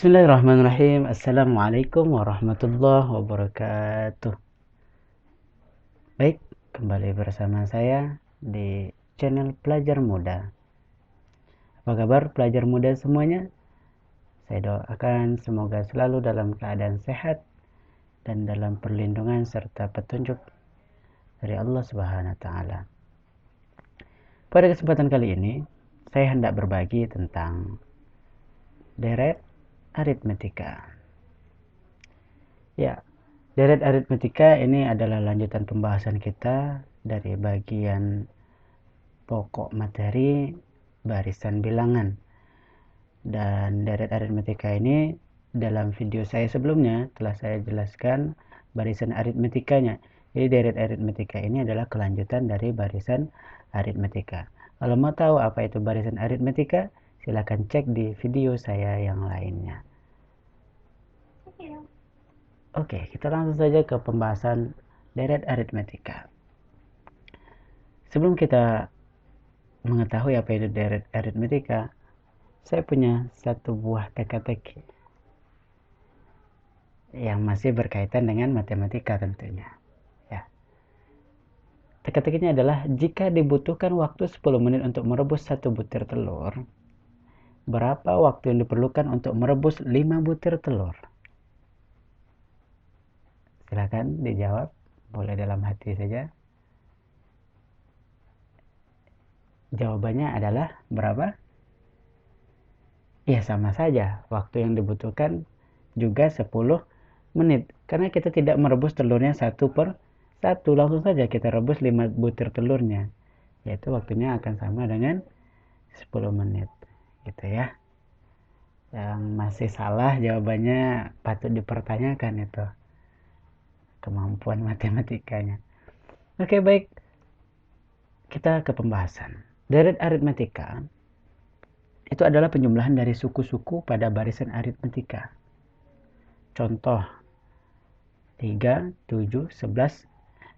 Bismillahirrahmanirrahim. Assalamualaikum warahmatullahi wabarakatuh. Baik, kembali bersama saya di channel Pelajar Muda. Apa kabar pelajar muda semuanya? Saya doakan semoga selalu dalam keadaan sehat dan dalam perlindungan serta petunjuk dari Allah Subhanahu wa taala. Pada kesempatan kali ini, saya hendak berbagi tentang deret aritmetika. Ya, deret aritmetika ini adalah lanjutan pembahasan kita dari bagian pokok materi barisan bilangan. Dan deret aritmetika ini dalam video saya sebelumnya telah saya jelaskan barisan aritmetikanya. Jadi deret aritmetika ini adalah kelanjutan dari barisan aritmetika. Kalau mau tahu apa itu barisan aritmetika, silakan cek di video saya yang lainnya. Oke, kita langsung saja ke pembahasan deret aritmetika. Sebelum kita mengetahui apa itu deret aritmetika, saya punya satu buah teka-teki yang masih berkaitan dengan matematika tentunya. Ya. Teka-tekinya adalah jika dibutuhkan waktu 10 menit untuk merebus 1 butir telur, berapa waktu yang diperlukan untuk merebus 5 butir telur? Silakan dijawab, boleh dalam hati saja. Jawabannya adalah berapa? Ya, sama saja. Waktu yang dibutuhkan juga 10 menit. Karena kita tidak merebus telurnya satu per satu. Langsung saja kita rebus 5 butir telurnya. Yaitu waktunya akan sama dengan 10 menit. Gitu ya. Yang masih salah jawabannya patut dipertanyakan itu. Kemampuan matematikanya. Oke, baik. Kita ke pembahasan. Deret aritmetika itu adalah penjumlahan dari suku-suku pada barisan aritmetika. Contoh 3, 7, 11,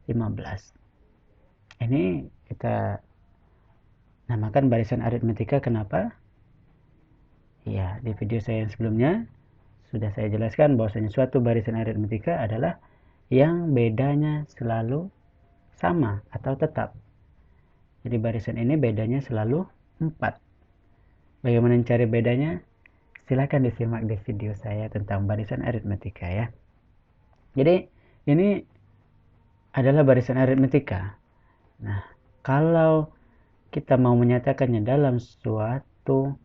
15. Ini kita namakan barisan aritmetika. Kenapa? Ya, di video saya yang sebelumnya sudah saya jelaskan bahwasanya suatu barisan aritmetika adalah yang bedanya selalu sama atau tetap. Jadi barisan ini bedanya selalu 4. Bagaimana mencari bedanya? Silakan disimak di video saya tentang barisan aritmetika ya. Jadi ini adalah barisan aritmetika. Nah, kalau kita mau menyatakannya dalam suatu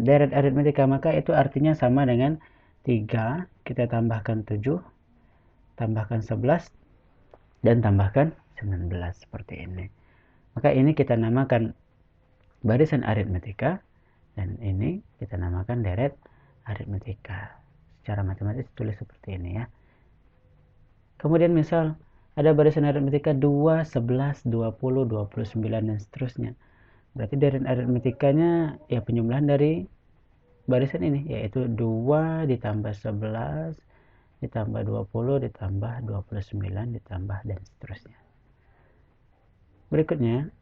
deret aritmetika, maka itu artinya sama dengan 3, kita tambahkan 7, tambahkan 11, dan tambahkan 19 seperti ini. Maka ini kita namakan barisan aritmetika, dan ini kita namakan deret aritmetika. Secara matematis tulis seperti ini ya. Kemudian misal ada barisan aritmetika 2, 11, 20, 29 dan seterusnya. Berarti deret aritmetikanya ya penjumlahan dari barisan ini, yaitu 2 ditambah 11 ditambah 20 ditambah 29 ditambah dan seterusnya. Berikutnya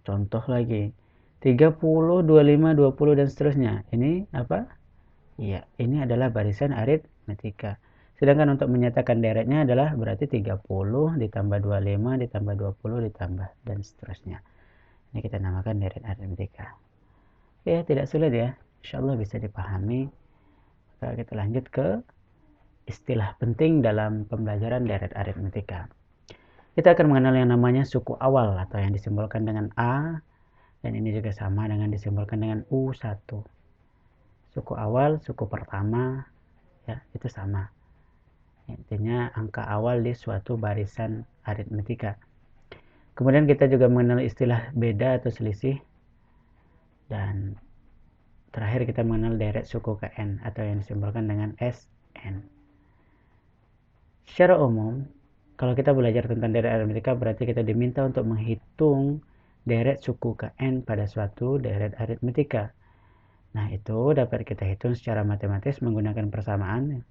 contoh lagi 30, 25, 20 dan seterusnya. Ini apa? Ya, ini adalah barisan aritmetika. Sedangkan untuk menyatakan deretnya adalah berarti 30 ditambah 25 ditambah 20 ditambah dan seterusnya. Ini kita namakan deret aritmetika. Ya, tidak sulit ya. Insyaallah bisa dipahami. Maka kita lanjut ke istilah penting dalam pembelajaran deret aritmetika. Kita akan mengenal yang namanya suku awal atau yang disimbolkan dengan A, dan ini juga sama dengan disimbolkan dengan U1. Suku awal, suku pertama, ya, itu sama. Intinya angka awal di suatu barisan aritmetika. Kemudian kita juga mengenal istilah beda atau selisih. Dan terakhir kita mengenal deret suku ke N atau yang disimbolkan dengan SN. Secara umum, kalau kita belajar tentang deret aritmetika, berarti kita diminta untuk menghitung deret suku ke N pada suatu deret aritmetika. Nah, itu dapat kita hitung secara matematis menggunakan persamaan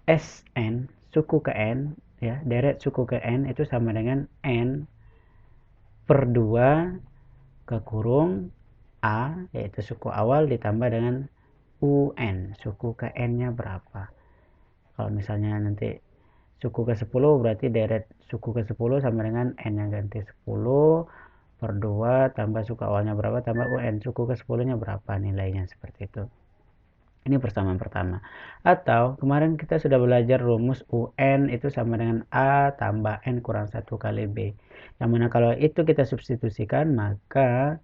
Sn suku ke N, ya, deret suku ke N itu sama dengan N per 2 ke kurung A, yaitu suku awal, ditambah dengan UN, suku ke N-nya berapa. Kalau misalnya nanti suku ke 10, berarti deret suku ke 10 sama dengan N yang ganti 10 per 2 tambah suku awalnya berapa tambah UN, suku ke 10-nya berapa nilainya, seperti itu. Ini persamaan pertama. Atau kemarin kita sudah belajar rumus UN itu sama dengan A tambah N kurang 1 kali B. Yang mana kalau itu kita substitusikan, maka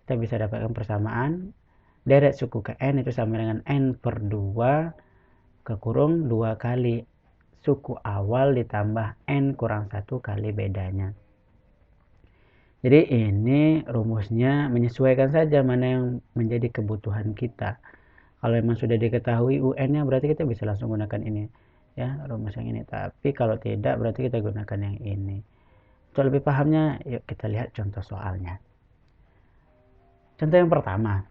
kita bisa dapatkan persamaan deret suku ke N itu sama dengan N per 2 ke kurung 2 kali suku awal ditambah N kurang 1 kali bedanya. Jadi ini rumusnya menyesuaikan saja mana yang menjadi kebutuhan kita. Kalau memang sudah diketahui UN-nya, berarti kita bisa langsung gunakan ini, ya, rumus yang ini. Tapi kalau tidak, berarti kita gunakan yang ini. Untuk lebih pahamnya, yuk kita lihat contoh soalnya. Contoh yang pertama.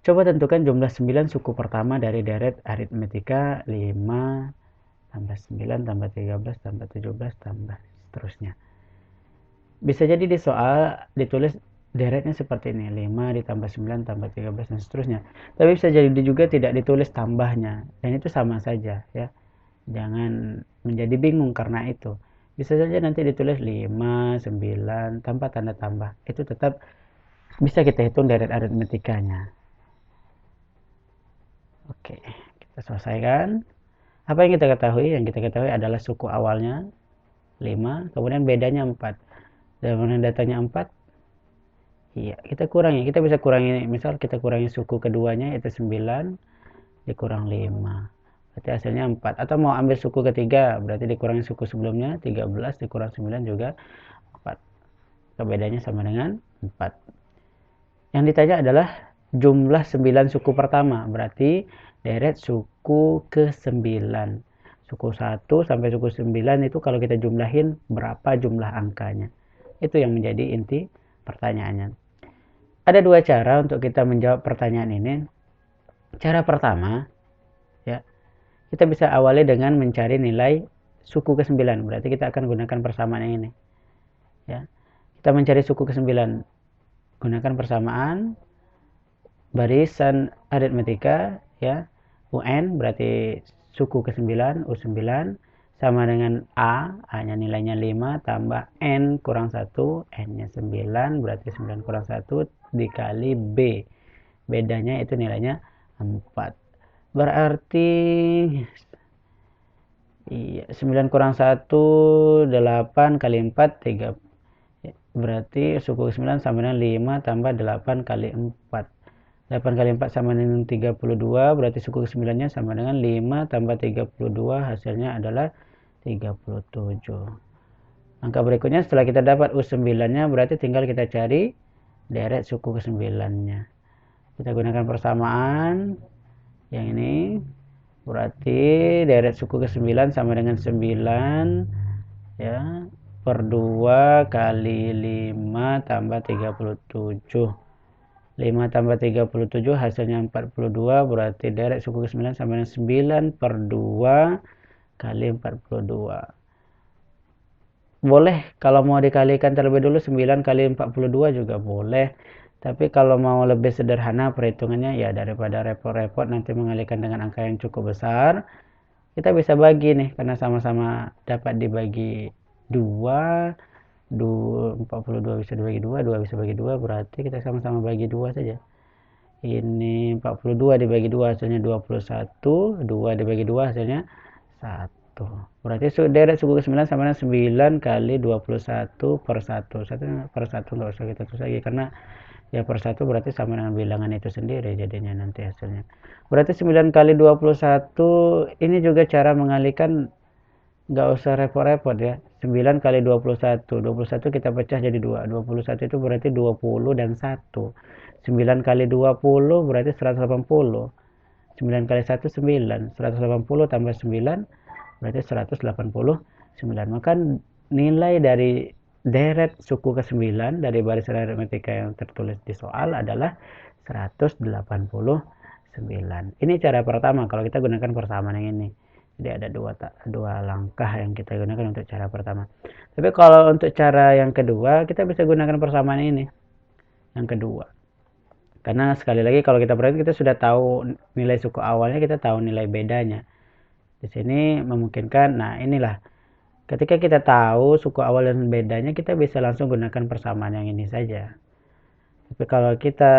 Coba tentukan jumlah 9 suku pertama dari deret aritmetika 5 tambah 9 tambah 13 tambah 17 tambah seterusnya. Bisa jadi di soal ditulis deretnya seperti ini, 5 ditambah 9 tambah 13 dan seterusnya. Tapi bisa jadi juga tidak ditulis tambahnya, dan itu sama saja, ya. Jangan menjadi bingung karena itu. Bisa saja nanti ditulis 5, 9 tanpa tanda tambah. Itu tetap bisa kita hitung deret aritmetikanya. Oke, kita selesaikan. Apa yang kita ketahui? Yang kita ketahui adalah suku awalnya 5, kemudian bedanya 4. Dan mana datanya 4? Iya, kita kurangi. Kita bisa kurangi, misal kita kurangi suku keduanya itu 9 dikurang 5. Berarti hasilnya 4. Atau mau ambil suku ketiga, berarti dikurangi suku sebelumnya 13 dikurang 9 juga 4. Bedanya sama dengan 4. Yang ditanya adalah jumlah 9 suku pertama, berarti deret suku ke-9. Suku 1 sampai suku 9 itu kalau kita jumlahin berapa jumlah angkanya. Itu yang menjadi inti pertanyaannya. Ada dua cara untuk kita menjawab pertanyaan ini. Cara pertama, ya, kita bisa awali dengan mencari nilai suku ke-9. Berarti kita akan gunakan persamaan yang ini. Ya. Kita mencari suku ke-9. Gunakan persamaan barisan aritmetika, ya. UN berarti suku ke-9, U9 sama dengan A-nya nilainya 5 tambah N kurang 1, N-nya 9, berarti 9 kurang 1 dikali B. Bedanya itu nilainya 4. Berarti 9 kurang 1, 8 kali 4, 3. Berarti suku ke-9 sama dengan 5 tambah 8 kali 4. 8 kali 4 sama dengan 32, berarti suku ke-9-nya sama dengan 5 tambah 32, hasilnya adalah 37. Angka berikutnya setelah kita dapat U9-nya, berarti tinggal kita cari deret suku ke-9-nya. Kita gunakan persamaan yang ini, berarti deret suku ke-9 sama dengan 9, ya, per 2 kali 5 tambah 37. 5 tambah 37 hasilnya 42, berarti deret suku ke-9 sama dengan 9 per 2 kali 42. Boleh kalau mau dikalikan terlebih dulu 9 kali 42 juga boleh. Tapi kalau mau lebih sederhana perhitungannya, ya daripada repot-repot nanti mengalikan dengan angka yang cukup besar, kita bisa bagi nih, karena sama-sama dapat dibagi 2. 42 bisa dibagi 2, 2 bisa bagi 2, berarti kita sama-sama bagi 2 saja. Ini 42 dibagi 2 hasilnya 21, 2 dibagi 2 hasilnya 1. Berarti deret suku ke-9 sama dengan 9 kali 21 per 1. 1 per 1 nggak usah kita tulis lagi, karena ya per 1 berarti sama dengan bilangan itu sendiri jadinya nanti hasilnya. Berarti 9 kali 21, ini juga cara mengalihkan, nggak usah repot-repot ya. 9 kali 21. 21 kita pecah jadi 2. 21 itu berarti 20 dan 1. 9 kali 20 berarti 180. 9 kali 1 9. 180 tambah 9 berarti 189. Maka nilai dari deret suku ke-9 dari barisan aritmetika yang tertulis di soal adalah 189. Ini cara pertama kalau kita gunakan persamaan yang ini. Jadi ada dua langkah yang kita gunakan untuk cara pertama. Tapi kalau untuk cara yang kedua, kita bisa gunakan persamaan ini. yang kedua. Karena sekali lagi kalau kita perhatikan kita sudah tahu nilai suku awalnya, kita tahu nilai bedanya. Di sini memungkinkan, nah inilah ketika kita tahu suku awal dan bedanya, kita bisa langsung gunakan persamaan yang ini saja. Tapi kalau kita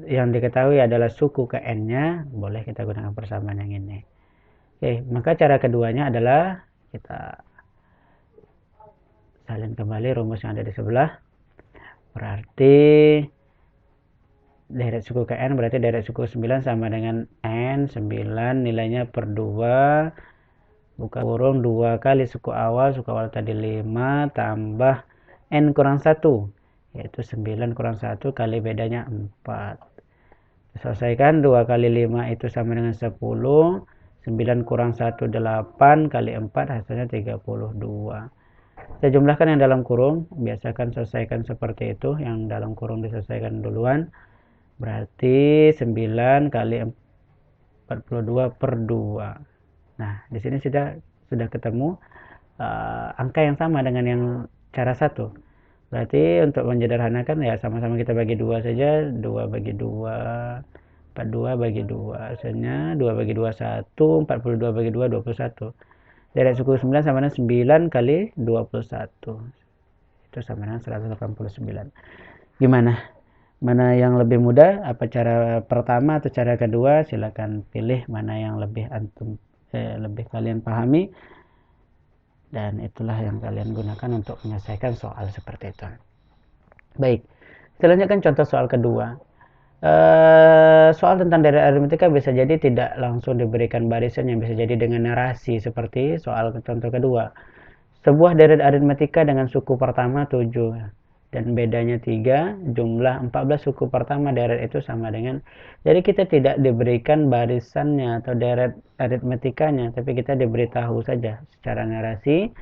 yang diketahui adalah suku ke n-nya, boleh kita gunakan persamaan yang ini. Oke, maka cara keduanya adalah kita salin kembali rumus yang ada di sebelah. Berarti deret suku ke n berarti deret suku 9 sama dengan n 9 nilainya per 2 buka kurung 2 kali suku awal tadi 5 tambah n kurang 1 yaitu 9 kurang 1 kali bedanya 4. Selesaikan 2 kali 5 itu sama dengan 10. 9 kurang 1 8 kali 4 hasilnya 32. Saya jumlahkan yang dalam kurung, biasakan selesaikan seperti itu, yang dalam kurung diselesaikan duluan. Berarti 9 kali 42 per 2. Nah, di sini sudah ketemu angka yang sama dengan yang cara 1. Berarti untuk menyederhanakan ya sama-sama kita bagi 2 saja. 2 bagi 2, 42 bagi 2. Hasilnya 2 bagi 2, 1. 42 bagi 2, 21. Deret suku 9 sama dengan 9 kali 21. Itu sama dengan 189. Gimana? Mana yang lebih mudah, apa cara pertama atau cara kedua? Silakan pilih mana yang lebih lebih kalian pahami, dan itulah yang kalian gunakan untuk menyelesaikan soal seperti itu. Baik, selanjutnya kan contoh soal kedua. Soal tentang deret aritmetika bisa jadi tidak langsung diberikan barisan, yang bisa jadi dengan narasi seperti soal contoh kedua. Sebuah deret aritmetika dengan suku pertama 7 dan bedanya 3, jumlah 14 suku pertama deret itu sama dengan, jadi kita tidak diberikan barisannya atau deret aritmetikanya, tapi kita diberitahu saja secara narasi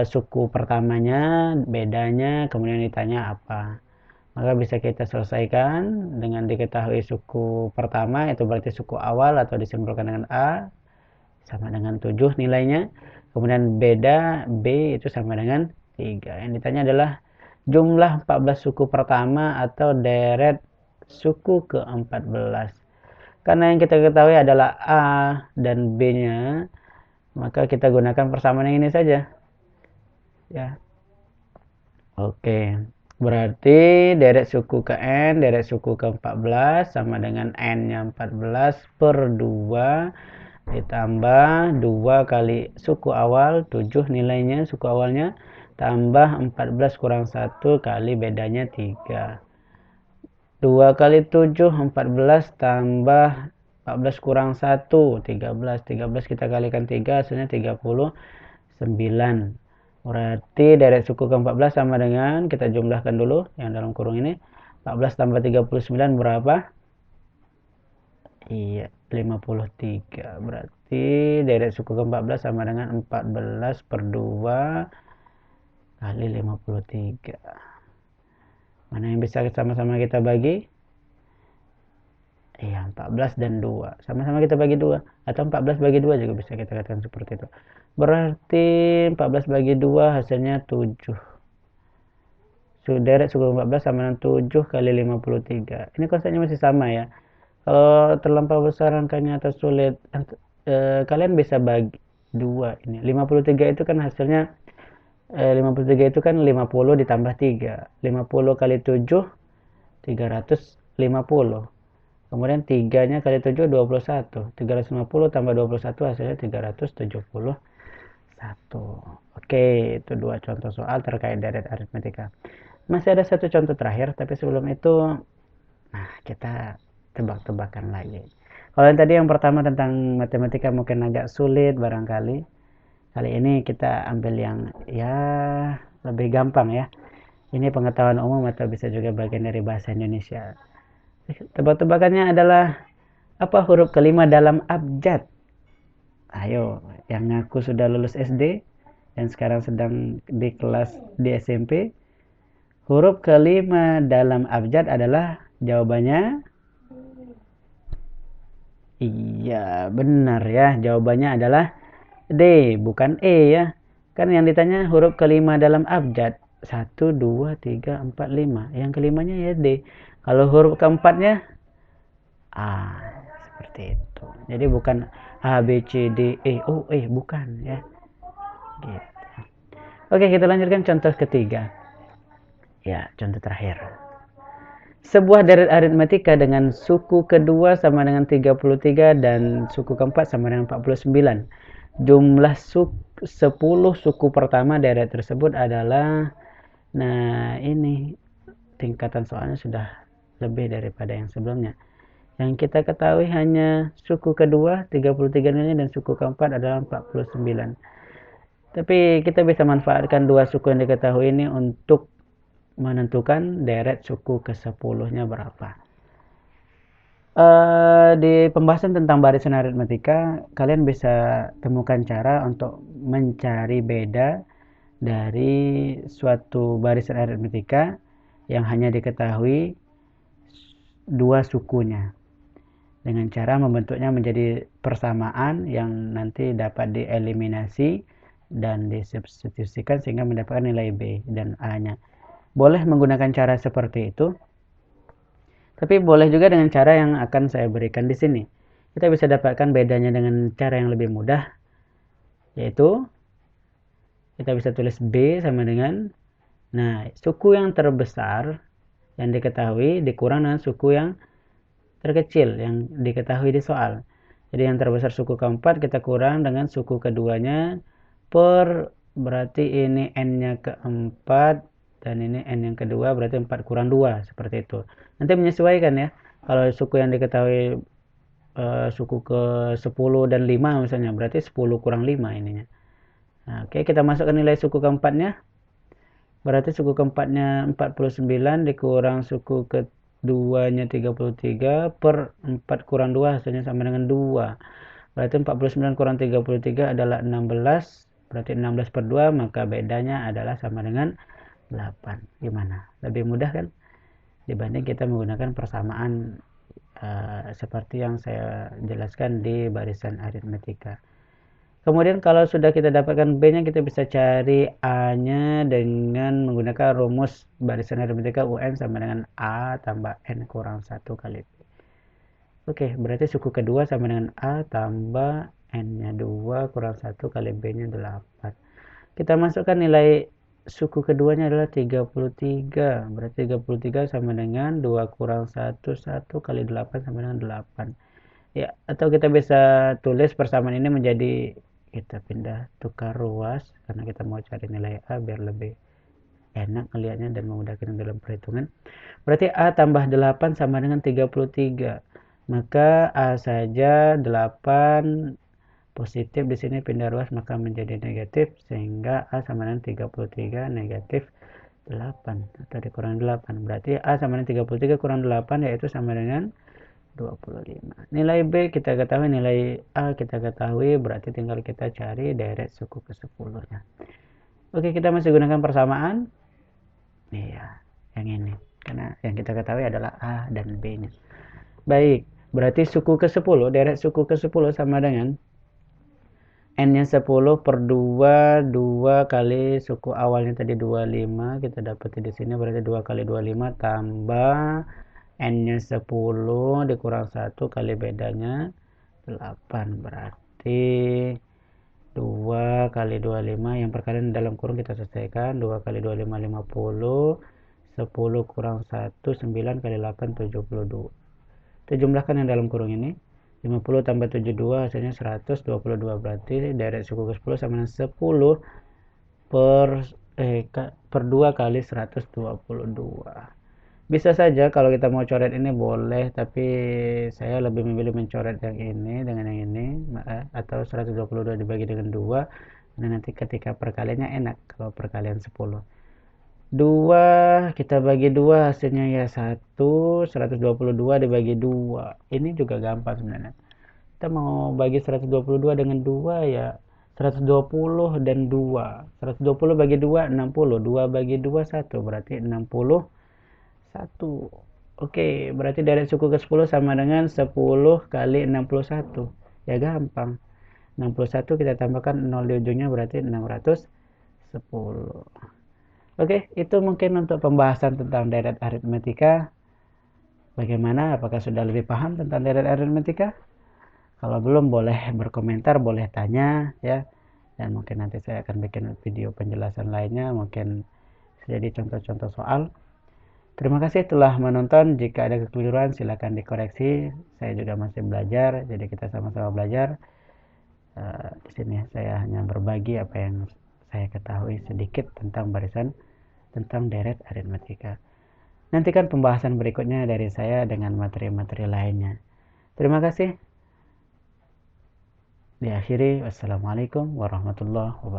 suku pertamanya, bedanya, kemudian ditanya apa. Maka bisa kita selesaikan dengan diketahui suku pertama, itu berarti suku awal atau disimpulkan dengan A sama dengan 7 nilainya. Kemudian beda B itu sama dengan 3. Yang ditanya adalah jumlah 14 suku pertama atau deret suku ke-14. Karena yang kita ketahui adalah A dan B-nya, maka kita gunakan persamaan yang ini saja. Ya. Oke. Berarti deret suku ke N, deret suku ke-14 sama dengan N-nya 14 per 2 ditambah 2 kali suku awal 7 nilainya suku awalnya tambah 14 kurang 1 kali bedanya 3. 2 kali 7 14 tambah 14 kurang 1 13. 13 kita kalikan 3 hasilnya 39. Berarti deret suku ke-14 sama dengan, kita jumlahkan dulu yang dalam kurung ini, 14 tambah 39 berapa? Iya, 53. Berarti deret suku ke-14 sama dengan 14 per 2 kali 53. Mana yang bisa sama-sama kita bagi? Iya, 14 dan 2. Sama-sama kita bagi 2. Atau 14 bagi 2 juga bisa kita katakan seperti itu. Berarti 14 bagi 2 hasilnya 7. Deret suku 14 sama dengan 7 kali 53. Ini konsepnya masih sama ya. Kalau terlampau besar angkanya atau sulit, kalian bisa bagi 2 ini. 53 itu kan hasilnya 53 itu kan 50 ditambah 3. 50 kali 7 350. Kemudian 3-nya kali 7 21. 350 tambah 21 hasilnya 371. Oke, itu 2 contoh soal terkait deret aritmetika. Masih ada satu contoh terakhir, tapi sebelum itu kita tebak-tebakan lagi. Kalau yang tadi yang pertama tentang matematika mungkin agak sulit barangkali. Kali ini kita ambil yang ya lebih gampang ya. Ini pengetahuan umum atau bisa juga bagian dari bahasa Indonesia. Tebak-tebakannya adalah apa huruf kelima dalam abjad? Ayo, yang ngaku sudah lulus SD dan sekarang sedang di kelas di SMP. Huruf kelima dalam abjad adalah jawabannya. Iya, benar ya. Jawabannya adalah D, bukan E ya. Kan yang ditanya huruf kelima dalam abjad. 1, 2, 3, 4, 5. Yang kelimanya ya D. Kalau huruf keempatnya A. Seperti itu. Jadi bukan A, B, C, D, E, O, E. Bukan ya. Gitu. Oke, kita lanjutkan contoh ketiga. Ya, contoh terakhir. Sebuah deret aritmatika dengan suku kedua sama dengan 33 dan suku keempat sama dengan 49. Jumlah 10 suku pertama deret tersebut adalah, nah ini tingkatan soalnya sudah lebih daripada yang sebelumnya. Yang kita ketahui hanya suku kedua 33 dan suku keempat adalah 49. Tapi kita bisa manfaatkan dua suku yang diketahui ini untuk menentukan deret suku ke-10-nya berapa. Di pembahasan tentang barisan aritmatika, kalian bisa temukan cara untuk mencari beda dari suatu barisan aritmatika yang hanya diketahui dua sukunya, dengan cara membentuknya menjadi persamaan yang nanti dapat dieliminasi dan disubstitusikan sehingga mendapatkan nilai B dan A-nya. Boleh menggunakan cara seperti itu, tapi boleh juga dengan cara yang akan saya berikan di sini. Kita bisa dapatkan bedanya dengan cara yang lebih mudah, yaitu kita bisa tulis B sama dengan, nah, suku yang terbesar yang diketahui dikurang dengan suku yang terkecil yang diketahui di soal. Jadi yang terbesar suku keempat kita kurang dengan suku keduanya per, berarti ini n-nya keempat dan ini n yang kedua, berarti 4 kurang 2, seperti itu. Nanti menyesuaikan ya. Kalau suku yang diketahui suku ke 10 dan 5 misalnya, berarti 10 kurang 5 ininya. Nah, oke, kita masukkan nilai suku keempatnya. Berarti suku keempatnya 49 dikurang suku keduanya 33 per 4 kurang 2 hasilnya sama dengan 2. Berarti 49 kurang 33 adalah 16. Berarti 16 per 2, maka bedanya adalah sama dengan 8. Gimana? Lebih mudah kan? Dibanding kita menggunakan persamaan seperti yang saya jelaskan di barisan aritmatika. Kemudian kalau sudah kita dapatkan B-nya, kita bisa cari A-nya dengan menggunakan rumus barisan aritmatika UN sama dengan A tambah N kurang 1 kali B. Oke, berarti suku kedua sama dengan A tambah N-nya 2 kurang 1 kali B-nya 8. Kita masukkan nilai suku keduanya adalah 33. Berarti 33 sama dengan 2 kurang 1, 1 kali 8 sama dengan 8. Ya, atau kita bisa tulis persamaan ini menjadi, kita pindah tukar ruas karena kita mau cari nilai A biar lebih enak melihatnya dan memudahkan dalam perhitungan. Berarti A tambah 8 sama dengan 33. Maka A saja 8 positif di sini pindah ruas maka menjadi negatif, sehingga A sama dengan 33 negatif 8 atau dikurang 8. Berarti A sama dengan 33 kurang 8 yaitu sama dengan 25. Nilai B kita ketahui, nilai A kita ketahui, berarti tinggal kita cari deret suku ke-10-nya. Oke, kita masih gunakan persamaan. Iya, yang ini. Karena yang kita ketahui adalah A dan B-nya. Baik, berarti suku ke-10, deret suku ke-10 sama dengan N-nya 10 per 2, 2 kali suku awalnya tadi 25, kita dapat di sini berarti 2 kali 25 tambah N-nya 10 dikurang 1 kali bedanya 8, berarti 2 kali 25, yang perkalian dalam kurung kita selesaikan, 2 kali 25 50, 10 kurang 1 9 kali 8 72. Kita jumlahkan yang dalam kurung ini, 50 tambah 72 hasilnya 122. Berarti deret suku ke-10 sama dengan 10 per 2 kali 122. Bisa saja kalau kita mau coret ini boleh, tapi saya lebih memilih mencoret yang ini dengan yang ini, atau 122 dibagi dengan 2, dan nanti ketika perkaliannya enak kalau perkalian 10. 2 kita bagi 2 hasilnya ya 1, 122 dibagi 2. Ini juga gampang sebenarnya. Kita mau bagi 122 dengan 2 ya 120 dan 2. 120 bagi 2 60, 2 bagi 2 1, berarti 61. Oke, berarti deret suku ke-10 sama dengan 10 kali 61. Ya gampang. 61 kita tambahkan 0 di ujungnya berarti 610. Oke, itu mungkin untuk pembahasan tentang deret aritmetika. Bagaimana? Apakah sudah lebih paham tentang deret aritmetika? Kalau belum, boleh berkomentar, boleh tanya ya. Dan mungkin nanti saya akan bikin video penjelasan lainnya, mungkin jadi contoh-contoh soal. Terima kasih telah menonton. Jika ada kekeliruan silakan dikoreksi. Saya juga masih belajar, jadi kita sama-sama belajar. Di sini saya hanya berbagi apa yang saya ketahui sedikit tentang tentang deret aritmetika. Nantikan pembahasan berikutnya dari saya dengan materi-materi lainnya. Terima kasih. Diakhiri, wassalamualaikum warahmatullahi wabarakatuh.